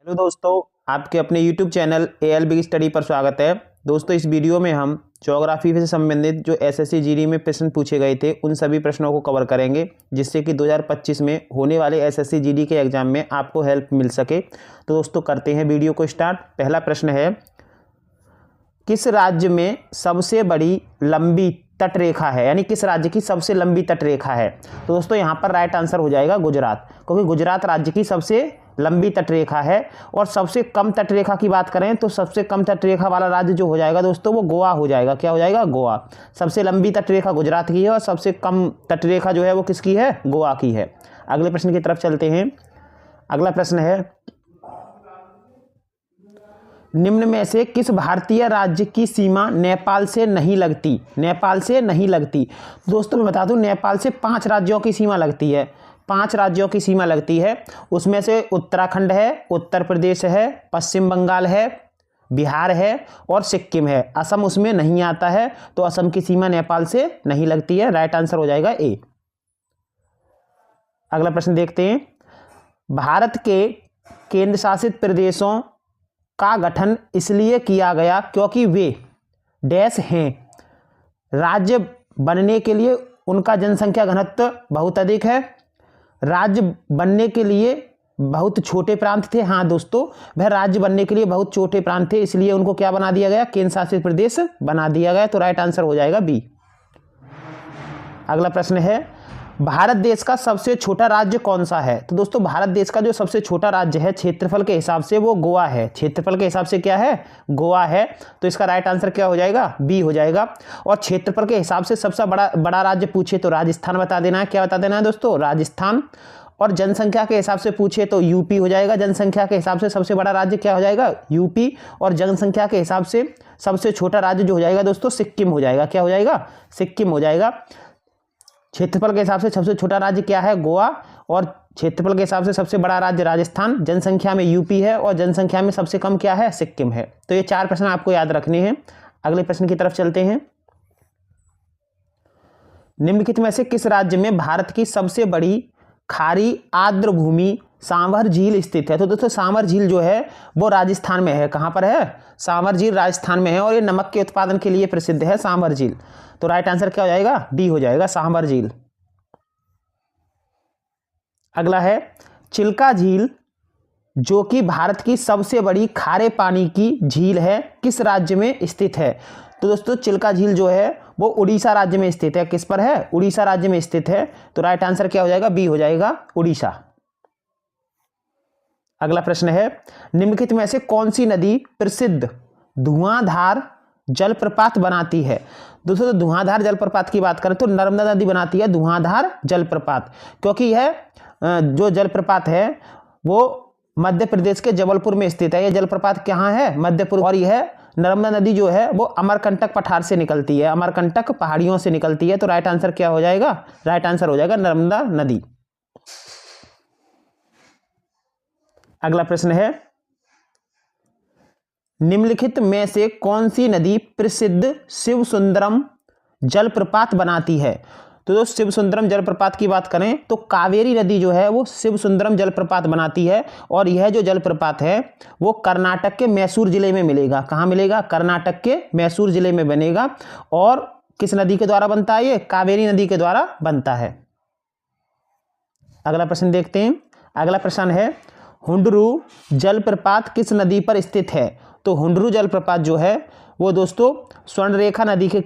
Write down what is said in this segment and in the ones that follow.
Hello दोस्तों, आपके अपने YouTube channel AL big study पर स्वागत है। दोस्तों, इस वीडियो में हम ज्योग्राफी से संबंधित जो SSC जीडी में प्रश्न पूछे गए थे उन सभी प्रश्नों को कवर करेंगे, जिससे कि 2025 में होने वाले SSC जीडी के एग्जाम में आपको हेल्प मिल सके। तो दोस्तों, करते हैं वीडियो को स्टार्ट। पहला प्रश्न है, किस राज्य में सबसे बड़ी लंबी तटरेखा है, यानी किस राज्य की सबसे लंबी तटरेखा है। तो दोस्तों, यहाँ पर राइट आंसर हो जाएगा गुजरात, क्योंकि गुजरात राज्य की सबसे लंबी तटरेखा है। और सबसे कम तटरेखा की बात करें तो सबसे कम तटरेखा वाला राज्य जो हो जाएगा दोस्तों, वो गोवा हो जाएगा। क्या हो जाएगा? गोवा। सबसे लंबी तटरेखा गुजरात की है और सबसे कम तटरेखा जो है वो किसकी है? गोवा की है। अगले प्रश्न की तरफ चलते हैं। अगला प्रश्न है, निम्न में से किस भारतीय राज्य की सीमा नेपाल से नहीं लगती? नेपाल से नहीं लगती। दोस्तों, मैं बता दूं, नेपाल से 5 राज्यों की सीमा लगती है। 5 राज्यों की सीमा लगती है। उसमें से उत्तराखंड है, उत्तर प्रदेश है, पश्चिम बंगाल है, बिहार है और सिक्किम है। असम उसमें नहीं आता है, तो असम की सीमा नेपाल से नहीं लगती है। राइट आंसर हो जाएगा ए। अगला प्रश्न देखते हैं। भारत के केंद्र शासित प्रदेशों का गठन इसलिए किया गया क्योंकि वे डैश हैं। राज्य बनने के लिए उनका जनसंख्या घनत्व बहुत अधिक है। राज्य बनने के लिए बहुत छोटे प्रांत थे। हाँ दोस्तों, वह राज्य बनने के लिए बहुत छोटे प्रांत थे, इसलिए उनको क्या बना दिया गया? केंद्र शासित प्रदेश बना दिया गया। तो राइट आंसर हो जाएगा बी। अगला प्रश्न है, भारत देश का सबसे छोटा राज्य कौन सा है? तो दोस्तों, भारत देश का जो सबसे छोटा राज्य है क्षेत्रफल के हिसाब से, वो गोवा है। क्षेत्रफल के हिसाब से क्या है? गोवा है। तो इसका राइट आंसर क्या हो जाएगा? बी हो जाएगा। और क्षेत्रफल के हिसाब से सबसे बड़ा राज्य पूछे तो राजस्थान बता देना है। क्या बता देना है दोस्तों? राजस्थान। और जनसंख्या के हिसाब से पूछे तो यूपी हो जाएगा। जनसंख्या के हिसाब से सबसे बड़ा राज्य क्या हो जाएगा? यूपी। और जनसंख्या के हिसाब से सबसे छोटा राज्य जो हो जाएगा दोस्तों, सिक्किम हो जाएगा। क्या हो जाएगा? सिक्किम हो जाएगा। क्षेत्रफल के हिसाब से सबसे छोटा राज्य क्या है? गोवा। और क्षेत्रफल के हिसाब से सबसे बड़ा राज्य राजस्थान। जनसंख्या में यूपी है और जनसंख्या में सबसे कम क्या है? सिक्किम है। तो ये 4 प्रश्न आपको याद रखने हैं। अगले प्रश्न की तरफ चलते हैं। निम्नलिखित में से किस राज्य में भारत की सबसे बड़ी खारी आर्द्र भूमि सांभर झील स्थित है? तो दोस्तों, सांभर झील जो है वो राजस्थान में है। कहां पर है? सांभर झील राजस्थान में है और ये नमक के उत्पादन के लिए प्रसिद्ध है सांभर झील। तो राइट आंसर क्या हो जाएगा? डी हो जाएगा, सांभर झील। अगला है, चिल्का झील जो कि भारत की सबसे बड़ी खारे पानी की झील है, किस राज्य में स्थित है? तो दोस्तों, चिल्का झील जो है वो उड़ीसा राज्य में स्थित है। किस पर है? उड़ीसा राज्य में स्थित है। तो राइट आंसर क्या हो जाएगा? बी हो जाएगा, उड़ीसा। अगला प्रश्न है, निम्नलिखित में से कौन सी नदी प्रसिद्ध धुआंधार जलप्रपात बनाती है? दोस्तों, धुआंधार जलप्रपात की बात करें तो नर्मदा नदी बनाती है धुआंधार जलप्रपात, क्योंकि यह जो जलप्रपात है वो मध्य प्रदेश के जबलपुर में स्थित है। यह जलप्रपात कहाँ है? मध्यपुर। और यह नर्मदा नदी जो है वो अमरकंटक पठार से निकलती है, अमरकंटक पहाड़ियों से निकलती है। तो राइट आंसर क्या हो जाएगा? राइट आंसर हो जाएगा नर्मदा नदी। अगला प्रश्न है, निम्नलिखित में से कौन सी नदी प्रसिद्ध शिव सुंदरम जलप्रपात बनाती है? तो दोस्त, शिव सुंदरम जलप्रपात की बात करें तो कावेरी नदी जो है वो शिव सुंदरम जलप्रपात बनाती है। और यह जो जलप्रपात है वो कर्नाटक के मैसूर जिले में मिलेगा। कहाँ मिलेगा? कर्नाटक के मैसूर जिले में बनेगा। और किस नदी के द्वारा बनता है? ये कावेरी नदी के द्वारा बनता है। अगला प्रश्न देखते हैं। अगला प्रश्न है, हुंडरू जलप्रपात किस नदी पर स्थित है? तो हुंडरू जलप्रपात जो है वो दोस्तों स्वर्णरेखा नदी के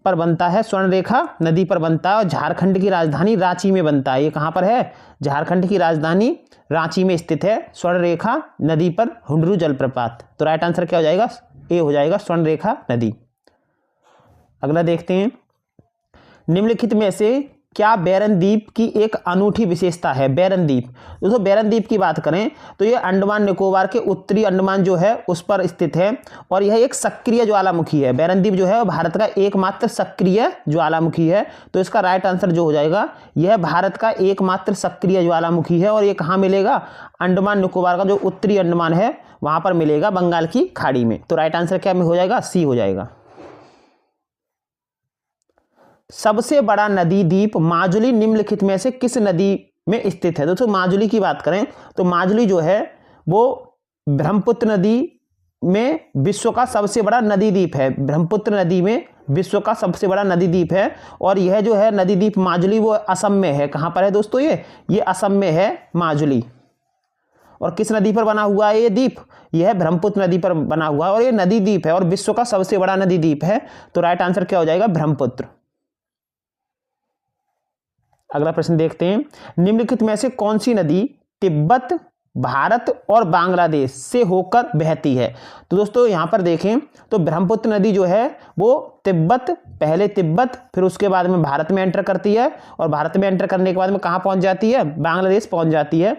पर बनता है। स्वर्णरेखा नदी पर बनता है और झारखंड की राजधानी रांची में बनता है। ये कहाँ पर है? झारखंड की राजधानी रांची में स्थित है स्वर्णरेखा नदी पर हुंडरू जलप्रपात। तो राइट आंसर क्या हो जाएगा? ए हो जाएगा, स्वर्णरेखा नदी। अगला देखते हैं, निम्नलिखित में से क्या बैरन द्वीप की एक अनूठी विशेषता है? बैरन द्वीप। दोस्तों, बैरन द्वीप की बात करें तो ये अंडमान निकोबार के उत्तरी अंडमान जो है उस पर स्थित है और यह एक सक्रिय ज्वालामुखी है। बैरन द्वीप जो है भारत का एकमात्र सक्रिय ज्वालामुखी है। तो इसका राइट आंसर जो हो जाएगा, यह भारत का एकमात्र सक्रिय ज्वालामुखी है। और ये कहाँ मिलेगा? अंडमान निकोबार का जो उत्तरी अंडमान है वहां पर मिलेगा, बंगाल की खाड़ी में। तो राइट आंसर क्या हो जाएगा? सी हो जाएगा। सबसे बड़ा नदी द्वीप माजुली निम्नलिखित में से किस नदी में स्थित है? दोस्तों, माजुली की बात करें तो माजुली जो है वो ब्रह्मपुत्र नदी में विश्व का सबसे बड़ा नदी द्वीप है। ब्रह्मपुत्र नदी में विश्व का सबसे बड़ा नदी द्वीप है। और यह जो है नदी द्वीप माजुली वो असम में है। कहाँ पर है दोस्तों? ये असम में है माजुली। और किस नदी पर बना हुआ है ये द्वीप? यह है ब्रह्मपुत्र नदी पर बना हुआ है और ये नदी द्वीप है और विश्व का सबसे बड़ा नदी द्वीप है। तो राइट आंसर क्या हो जाएगा? ब्रह्मपुत्र। अगला प्रश्न देखते हैं, निम्नलिखित में से कौन सी नदी तिब्बत, भारत और बांग्लादेश से होकर बहती है? तो दोस्तों यहां पर देखें तो ब्रह्मपुत्र नदी जो है वो तिब्बत, पहले तिब्बत फिर उसके बाद में भारत में एंटर करती है और भारत में एंटर करने के बाद में कहां पहुंच जाती है? बांग्लादेश पहुंच जाती है।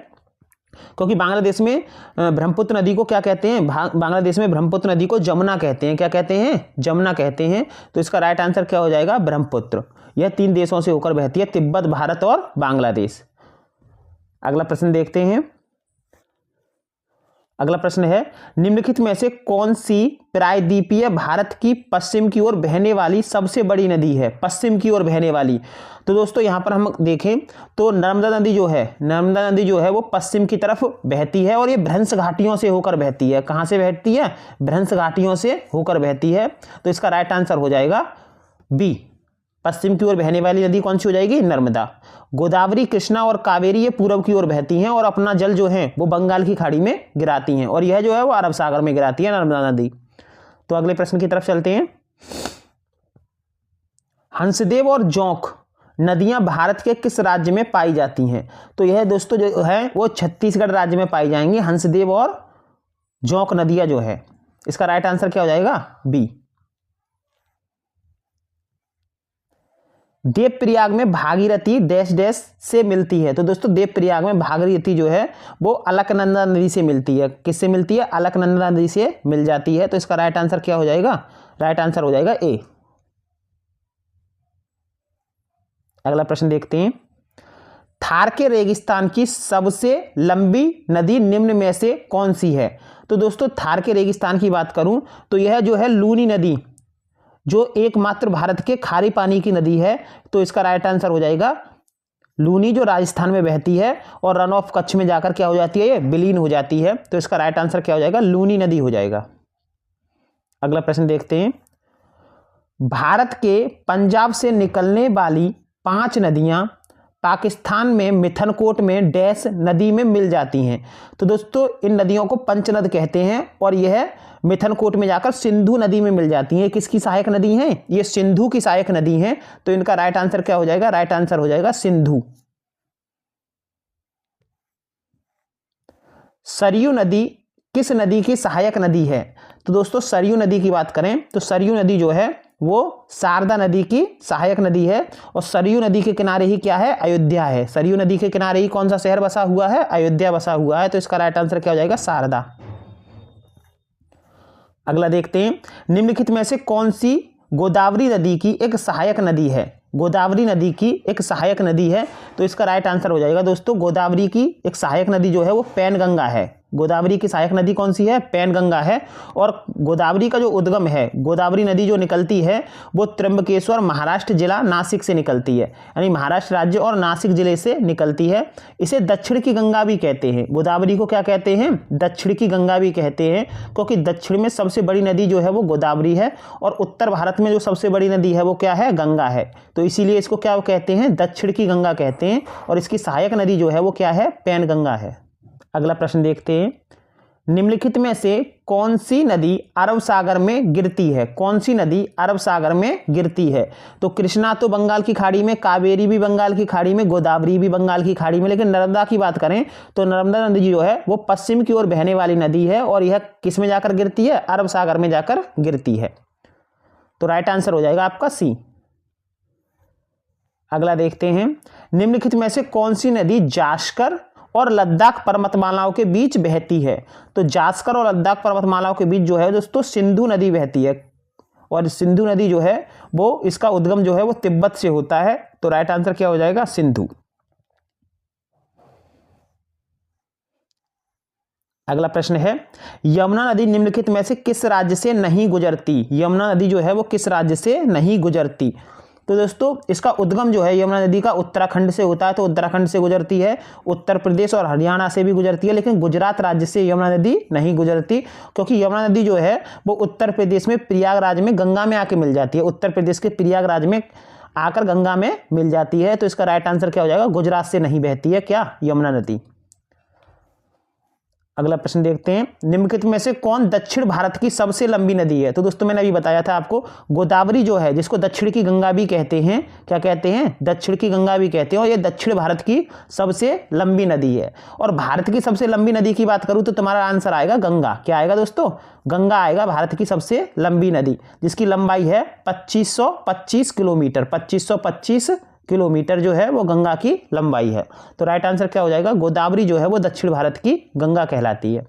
क्योंकि बांग्लादेश में ब्रह्मपुत्र नदी को क्या कहते हैं? बांग्लादेश में ब्रह्मपुत्र नदी को जमुना कहते हैं। क्या कहते हैं? जमुना कहते हैं। तो इसका राइट आंसर क्या हो जाएगा? ब्रह्मपुत्र। यह 3 देशों से होकर बहती है, तिब्बत, भारत और बांग्लादेश। अगला प्रश्न देखते हैं। अगला प्रश्न है, निम्नलिखित में से कौन सी प्रायद्वीपीय भारत की पश्चिम की ओर बहने वाली सबसे बड़ी नदी है? पश्चिम की ओर बहने वाली। तो दोस्तों यहां पर हम देखें तो नर्मदा नदी जो है वो पश्चिम की तरफ बहती है और ये भ्रंश घाटियों से होकर बहती है। कहां से बहती है? भ्रंश घाटियों से होकर बहती है। तो इसका राइट आंसर हो जाएगा बी। पश्चिम की ओर बहने वाली नदी कौन सी हो जाएगी? नर्मदा। गोदावरी, कृष्णा और कावेरी ये पूर्व की ओर बहती हैं और अपना जल जो है वो बंगाल की खाड़ी में गिराती हैं और यह जो है वो अरब सागर में गिराती है नर्मदा नदी। तो अगले प्रश्न की तरफ चलते हैं। हंसदेव और जोंक नदियां भारत के किस राज्य में पाई जाती हैं? तो यह दोस्तों जो है वो छत्तीसगढ़ राज्य में पाई जाएंगी, हंसदेव और जोंक नदियां जो है। इसका राइट आंसर क्या हो जाएगा? बी। देवप्रयाग में भागीरथी डैश डैश से मिलती है। तो दोस्तों देवप्रयाग में भागीरथी जो है वो अलकनंदा नदी से मिलती है। किससे मिलती है? अलकनंदा नदी से मिल जाती है। तो इसका राइट आंसर क्या हो जाएगा? राइट आंसर हो जाएगा ए। अगला प्रश्न देखते हैं, थार के रेगिस्तान की सबसे लंबी नदी निम्न में से कौन सी है? तो दोस्तों थार के रेगिस्तान की बात करूं तो यह जो है लूनी नदी, जो एकमात्र भारत के खारे पानी की नदी है। तो इसका राइट आंसर हो जाएगा लूनी, जो राजस्थान में बहती है और रन ऑफ कच्छ में जाकर क्या हो जाती है? ये विलीन हो जाती है। तो इसका राइट आंसर क्या हो जाएगा? लूनी नदी हो जाएगा। अगला प्रश्न देखते हैं, भारत के पंजाब से निकलने वाली 5 नदियां पाकिस्तान में मिथनकोट में डैश नदी में मिल जाती हैं। तो दोस्तों इन नदियों को पंचनद कहते हैं और यह मिथनकोट में जाकर सिंधु नदी में मिल जाती हैं। किसकी सहायक नदी हैं? ये सिंधु की सहायक नदी हैं। तो इनका राइट आंसर क्या हो जाएगा? राइट आंसर हो जाएगा सिंधु। सरयू नदी किस नदी की सहायक नदी है? तो दोस्तों सरयू नदी की बात करें तो सरयू नदी जो है वो शारदा नदी की सहायक नदी है और सरयू नदी के किनारे ही क्या है? अयोध्या है। सरयू नदी के किनारे ही कौन सा शहर बसा हुआ है? अयोध्या बसा हुआ है। तो इसका राइट आंसर क्या हो जाएगा? शारदा। अगला देखते हैं, निम्नलिखित में से कौन सी गोदावरी नदी की एक सहायक नदी है? गोदावरी नदी की एक सहायक नदी है। तो इसका राइट आंसर हो जाएगा दोस्तों गोदावरी की एक सहायक नदी जो है वो पैनगंगा है। गोदावरी की सहायक नदी कौन सी है? पैनगंगा है। और गोदावरी का जो उद्गम है, गोदावरी नदी जो निकलती है वो त्र्यंबकेश्वर महाराष्ट्र जिला नासिक से निकलती है, यानी महाराष्ट्र राज्य और नासिक जिले से निकलती है। इसे दक्षिण की गंगा भी कहते हैं। गोदावरी को क्या कहते हैं? दक्षिण की गंगा भी कहते हैं, क्योंकि दक्षिण में सबसे बड़ी नदी जो है वो गोदावरी है और उत्तर भारत में जो सबसे बड़ी नदी है वो क्या है? गंगा है। तो इसीलिए इसको क्या कहते हैं? दक्षिण की गंगा कहते हैं और इसकी सहायक नदी जो है वो क्या है? पैनगंगा है। अगला प्रश्न देखते हैं, निम्नलिखित में से कौन सी नदी अरब सागर में गिरती है? कौन सी नदी अरब सागर में गिरती है? तो कृष्णा तो बंगाल की खाड़ी में, कावेरी भी बंगाल की खाड़ी में, गोदावरी भी बंगाल की खाड़ी में, लेकिन नर्मदा की बात करें तो नर्मदा नदी जो है वो पश्चिम की ओर बहने वाली नदी है और यह किस में जाकर गिरती है? अरब सागर में जाकर गिरती है। तो राइट आंसर हो जाएगा आपका सी। अगला देखते हैं, निम्नलिखित में से कौन सी नदी जास्कर और लद्दाख पर्वतमालाओं के बीच बहती है? तो जास्कर और लद्दाख पर्वतमालाओं के बीच जो है दोस्तों सिंधु नदी बहती है और सिंधु नदी जो है वो इसका उद्गम जो है वो तिब्बत से होता है। तो राइट आंसर क्या हो जाएगा? सिंधु। अगला प्रश्न है, यमुना नदी निम्नलिखित में से किस राज्य से नहीं गुजरती? यमुना नदी जो है वो किस राज्य से नहीं गुजरती? तो दोस्तों इसका उद्गम जो है यमुना नदी का उत्तराखंड से होता है, तो उत्तराखंड से गुजरती है, उत्तर प्रदेश और हरियाणा से भी गुजरती है, लेकिन गुजरात राज्य से यमुना नदी नहीं गुजरती, क्योंकि यमुना नदी जो है वो उत्तर प्रदेश में प्रयागराज में गंगा में आके मिल जाती है, उत्तर प्रदेश के प्रयागराज में आकर गंगा में मिल जाती है। तो इसका राइट आंसर क्या हो जाएगा, गुजरात से नहीं बहती है क्या, यमुना नदी। अगला प्रश्न देखते हैं, निम्नलिखित में से कौन दक्षिण भारत की सबसे लंबी नदी है। तो दोस्तों मैंने अभी बताया था आपको, गोदावरी जो है, जिसको दक्षिण की गंगा भी कहते हैं, क्या कहते हैं, दक्षिण की गंगा भी कहते हैं, और ये दक्षिण भारत की सबसे लंबी नदी है। और भारत की सबसे लंबी नदी की बात करूं तो तुम्हारा आंसर आएगा गंगा। क्या आएगा दोस्तों, गंगा आएगा भारत की सबसे लंबी नदी, जिसकी लंबाई है 2525 किलोमीटर, 2525 किलोमीटर जो है वो गंगा की लंबाई है। तो राइट आंसर क्या हो जाएगा, गोदावरी जो है वो दक्षिण भारत की गंगा कहलाती है।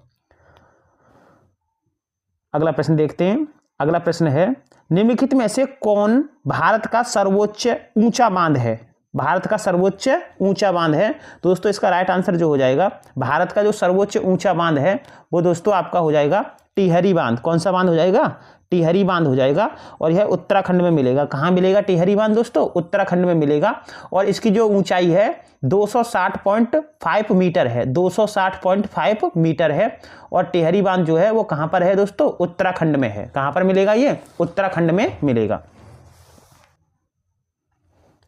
अगला प्रश्न देखते हैं, अगला प्रश्न है, निम्नलिखित में से कौन भारत का सर्वोच्च ऊंचा बांध है। भारत का सर्वोच्च ऊंचा बांध है। तो दोस्तों इसका राइट आंसर जो हो जाएगा, भारत का जो सर्वोच्च ऊंचा बांध है वो दोस्तों आपका हो जाएगा टिहरी बांध। कौन सा बांध हो जाएगा, टिहरी बांध हो जाएगा, और यह उत्तराखंड में मिलेगा। कहाँ मिलेगा टिहरी बांध दोस्तों, उत्तराखंड में मिलेगा, और इसकी जो ऊंचाई है 260.5 मीटर है, 260.5 मीटर है। और टिहरी बांध जो है वो कहाँ पर है दोस्तों, उत्तराखंड में है। कहाँ पर मिलेगा ये, उत्तराखंड में मिलेगा।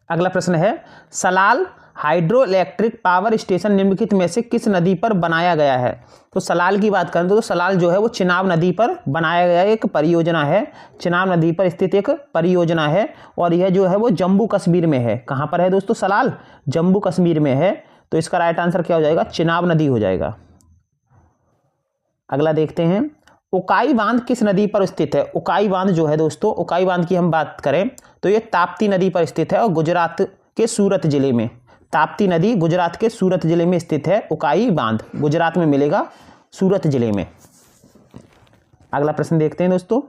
अगला प्रश्न है, Salal hydro electric power station निम्नलिखित में से किस नदी पर बनाया गया है। तो सलाल की बात करें तो सलाल जो है वो चिनाब नदी पर बनाया गया एक परियोजना है, चिनाब नदी पर स्थित एक परियोजना है, और यह जो है वो जम्मू कश्मीर में है। कहाँ पर है दोस्तों सलाल, जम्मू कश्मीर में है। तो इसका राइट आंसर क्या हो जाएगा, चिनाब नदी हो जाएगा। अगला देखते हैं, उकाई बांध किस नदी पर स्थित है। उकाई बांध जो है दोस्तों, उकाई बांध की हम बात करें तो ये ताप्ती नदी पर स्थित है, और गुजरात के सूरत जिले में, ताप्ती नदी गुजरात के सूरत जिले में स्थित है। उकाई बांध गुजरात में मिलेगा, सूरत जिले में। अगला प्रश्न देखते हैं दोस्तों,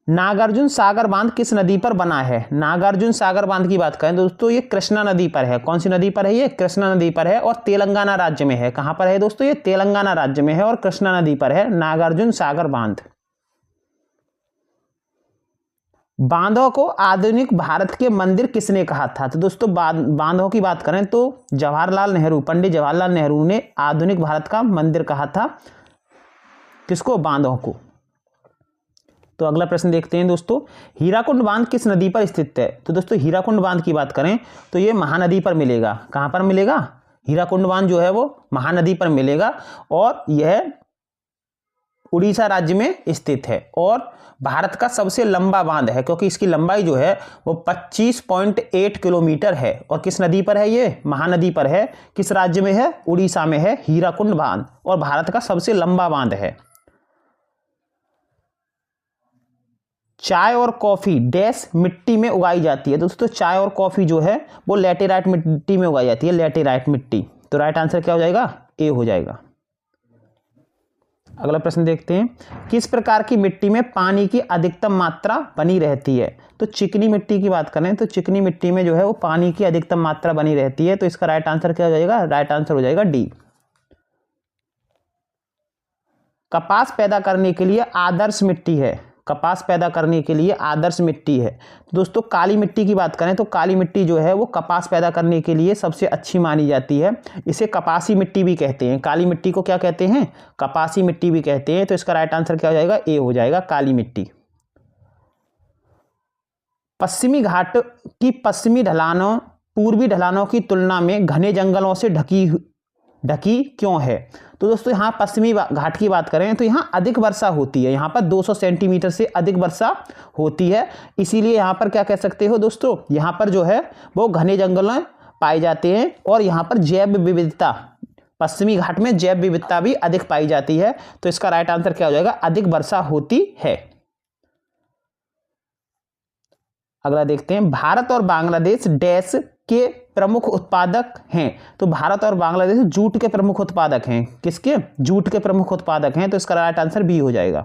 नागार्जुन सागर बांध किस नदी पर बना है। नागार्जुन सागर बांध की बात करें दोस्तों, ये कृष्णा नदी पर है। कौन सी नदी पर है, ये कृष्णा नदी पर है, और तेलंगाना राज्य में है। कहां पर है दोस्तों, ये तेलंगाना राज्य में है, और कृष्णा नदी पर है नागार्जुन सागर बांध। बांधों को आधुनिक भारत के मंदिर किसने कहा था। तो दोस्तों बांधों की बात करें तो जवाहरलाल नेहरू, पंडित जवाहरलाल नेहरू ने आधुनिक भारत का मंदिर कहा था। किसको, बांधों को। तो अगला प्रश्न देखते हैं दोस्तों, हीराकुंड बांध किस नदी पर स्थित है। तो दोस्तों हीराकुंड बांध की बात करें तो ये महानदी पर मिलेगा। कहां पर मिलेगा, हीराकुंड बांध जो है वो महानदी पर मिलेगा, और यह उड़ीसा राज्य में स्थित है, और भारत का सबसे लंबा बांध है, क्योंकि इसकी लंबाई जो है वो 25.8 किलोमीटर है। और किस नदी पर है, ये महानदी पर है। किस राज्य में है, उड़ीसा में है हीराकुंड बांध, और भारत का सबसे लंबा बांध है। चाय और कॉफी डैश मिट्टी में उगाई जाती है। दोस्तों चाय और कॉफी जो है वो लैटेराइट मिट्टी में उगाई जाती है, लैटेराइट मिट्टी। तो राइट आंसर क्या हो जाएगा, ए हो जाएगा। अगला प्रश्न देखते हैं, किस प्रकार की मिट्टी में पानी की अधिकतम मात्रा बनी रहती है। तो चिकनी मिट्टी की बात करें तो चिकनी मिट्टी में जो है वो पानी की अधिकतम मात्रा बनी रहती है। तो इसका राइट आंसर क्या हो जाएगा, राइट आंसर हो जाएगा डी। कपास पैदा करने के लिए आदर्श मिट्टी है, कपास पैदा करने के लिए आदर्श मिट्टी है। दोस्तों काली मिट्टी की बात करें तो काली मिट्टी जो है वो कपास पैदा करने के लिए सबसे अच्छी मानी जाती है। इसे कपासी मिट्टी भी कहते हैं। काली मिट्टी को क्या कहते हैं, कपासी मिट्टी भी कहते हैं। तो इसका राइट आंसर क्या हो जाएगा, ए हो जाएगा, काली मिट्टी। पश्चिमी घाट की पश्चिमी ढलानों पूर्वी ढलानों की तुलना में घने जंगलों से ढकी क्यों है। तो दोस्तों यहाँ पश्चिमी घाट की बात करें तो यहाँ अधिक वर्षा होती है, यहाँ पर 200 सेंटीमीटर से अधिक वर्षा होती है, इसीलिए यहाँ पर क्या कह सकते हो दोस्तों, यहाँ पर जो है वो घने जंगल पाए जाते हैं, और यहाँ पर जैव विविधता, पश्चिमी घाट में जैव विविधता भी अधिक पाई जाती है। तो इसका राइट आंसर क्या हो जाएगा, अधिक वर्षा होती है। अगला देखते हैं, भारत और बांग्लादेश डैश के प्रमुख उत्पादक हैं। तो भारत और बांग्लादेश जूट के प्रमुख उत्पादक हैं। किसके, जूट के प्रमुख उत्पादक हैं। तो इसका राइट आंसर बी हो जाएगा।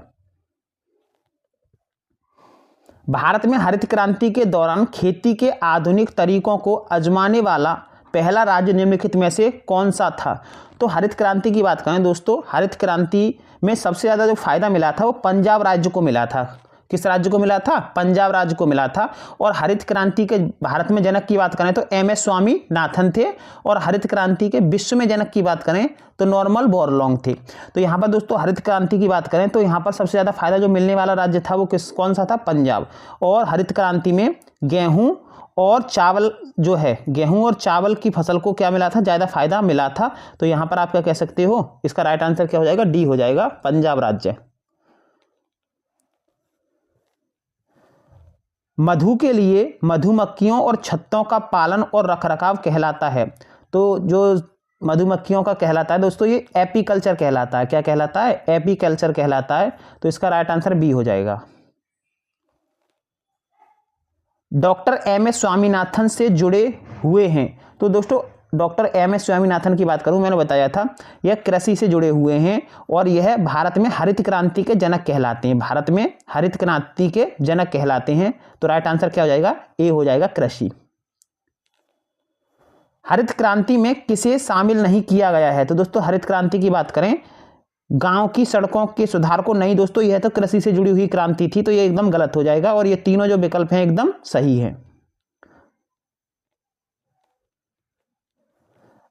भारत में हरित क्रांति के दौरान खेती के आधुनिक तरीकों को आजमाने वाला पहला राज्य निम्नलिखित में से कौन सा था। तो हरित क्रांति की बात करें दोस्तों, हरित क्रांति में सबसे ज्यादा जो फायदा मिला था वो पंजाब राज्य को मिला था। किस राज्य को मिला था? पंजाब राज्य को मिला था। और हरित क्रांति के भारत में जनक की बात करें तो एमएस स्वामीनाथन थे, और हरित क्रांति के विश्व में जनक की बात करें तो नॉर्मन बोरलॉग थे। तो यहाँ पर दोस्तों हरित क्रांति की बात करें तो यहाँ पर सबसे ज़्यादा फायदा जो मिलने वाला राज्य था वो कौन सा था? पंजाब। और हरित क्रांति में गेहूँ और चावल जो है, गेहूं और चावल की फसल को क्या मिला था? ज़्यादा फायदा मिला था। तो यहाँ पर आप क्या कह सकते हो? इसका राइट आंसर क्या हो जाएगा? डी हो जाएगा, पंजाब राज्य। मधु के लिए मधुमक्खियों और छत्तों का पालन और रखरखाव कहलाता है। तो जो मधुमक्खियों का कहलाता है दोस्तों, ये एपीकल्चर कहलाता है। क्या कहलाता है? एपीकल्चर कहलाता है। तो इसका राइट आंसर बी हो जाएगा। डॉक्टर एम एस स्वामीनाथन से जुड़े हुए हैं। तो दोस्तों डॉक्टर एम एस स्वामीनाथन की बात करूं, मैंने बताया था यह कृषि से जुड़े हुए हैं और यह भारत में हरित क्रांति के जनक कहलाते हैं। भारत में हरित क्रांति के जनक कहलाते हैं। तो राइट आंसर क्या हो जाएगा? ए हो जाएगा, कृषि। हरित क्रांति में किसे शामिल नहीं किया गया है? तो दोस्तों हरित क्रांति की बात करें, गांव की सड़कों के सुधार को नहीं दोस्तों, यह तो कृषि से जुड़ी हुई क्रांति थी, तो ये एकदम गलत हो जाएगा। और ये तीनों जो विकल्प हैं एकदम सही हैं।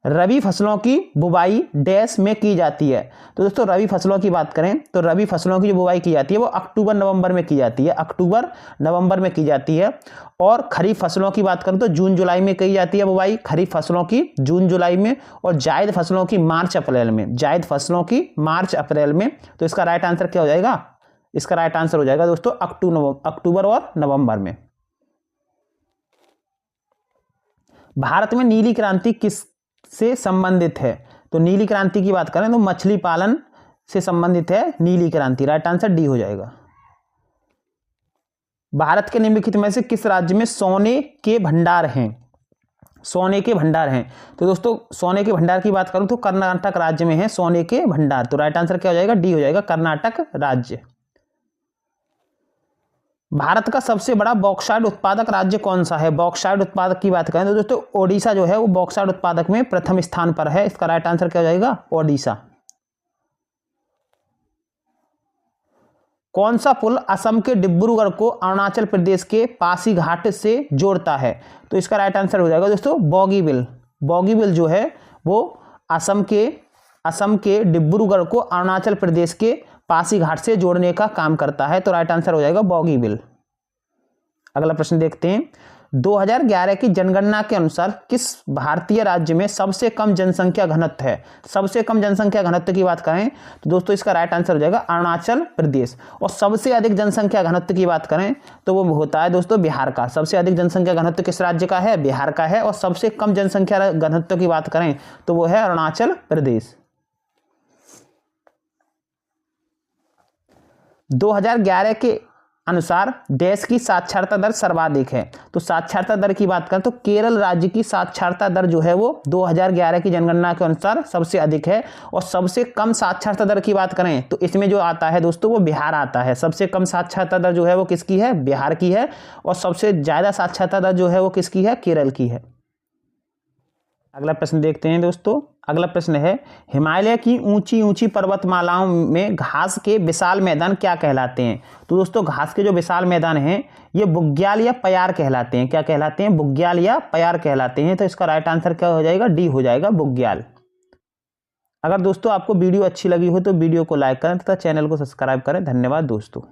रबी फसलों की बुवाई डैश में की जाती है। तो दोस्तों रबी फसलों की बात करें तो रबी फसलों की जो बुवाई की जाती है वो अक्टूबर नवंबर में की जाती है। अक्टूबर नवंबर में की जाती है। और खरीफ फसलों की बात करें तो जून जुलाई में की जाती है बुवाई, खरीफ फसलों की जून जुलाई में, और जायद फसलों की मार्च अप्रैल में। जायद फसलों की मार्च अप्रैल में। तो इसका राइट आंसर क्या हो जाएगा? इसका राइट आंसर हो जाएगा दोस्तों अक्टूबर और नवंबर में। भारत में नीली क्रांति किस से संबंधित है? तो नीली क्रांति की बात करें तो मछली पालन से संबंधित है नीली क्रांति। राइट आंसर डी हो जाएगा। भारत के निम्नलिखित में से किस राज्य में सोने के भंडार हैं? सोने के भंडार हैं। तो दोस्तों सोने के भंडार की बात करूं तो कर्नाटक राज्य में है सोने के भंडार। तो राइट आंसर क्या हो जाएगा? डी हो जाएगा, कर्नाटक राज्य। भारत का सबसे बड़ा बॉक्साइट उत्पादक राज्य कौन सा है? बॉक्साइट उत्पादक की बात करें तो दोस्तों ओडिशा जो है वो बॉक्साइट उत्पादक में प्रथम स्थान पर है। इसका राइट आंसर क्या हो जाएगा? ओडिशा। कौन सा पुल असम के डिब्रूगढ़ को अरुणाचल प्रदेश के पासीघाट से जोड़ता है? तो इसका राइट आंसर हो जाएगा दोस्तों बॉगीबिल। बॉगीबिल जो है वो असम के डिब्रूगढ़ को अरुणाचल प्रदेश के पासीघाट से जोड़ने का काम करता है। तो राइट आंसर हो जाएगा बॉगीबिल। अगला प्रश्न देखते हैं। 2011 की जनगणना के अनुसार किस भारतीय राज्य में सबसे कम जनसंख्या घनत्व है? सबसे कम जनसंख्या घनत्व की बात करें तो दोस्तों इसका राइट आंसर हो जाएगा अरुणाचल प्रदेश। और सबसे अधिक जनसंख्या घनत्व की बात करें तो वो होता है दोस्तों बिहार का। सबसे अधिक जनसंख्या घनत्व किस राज्य का है? बिहार का है। और सबसे कम जनसंख्या घनत्व की बात करें तो वो है अरुणाचल प्रदेश। 2011 के अनुसार देश की साक्षरता दर सर्वाधिक है। तो साक्षरता दर की बात करें तो केरल राज्य की साक्षरता दर जो है वो 2011 की जनगणना के अनुसार सबसे अधिक है। और सबसे कम साक्षरता दर की बात करें तो इसमें जो आता है दोस्तों वो बिहार आता है। सबसे कम साक्षरता दर जो है वो किसकी है? बिहार की है। और सबसे ज्यादा साक्षरता दर जो है वो किसकी है? केरल की है। अगला प्रश्न देखते हैं दोस्तों। अगला प्रश्न है, हिमालय की ऊंची ऊंची पर्वतमालाओं में घास के विशाल मैदान क्या कहलाते हैं? तो दोस्तों घास के जो विशाल मैदान हैं ये बुग्याल या प्यार कहलाते हैं। क्या कहलाते हैं? बुग्याल या प्यार कहलाते हैं। तो इसका राइट आंसर क्या हो जाएगा? डी हो जाएगा, बुग्याल। अगर दोस्तों आपको वीडियो अच्छी लगी हो तो वीडियो को लाइक करें तथा चैनल को सब्सक्राइब करें। धन्यवाद दोस्तों।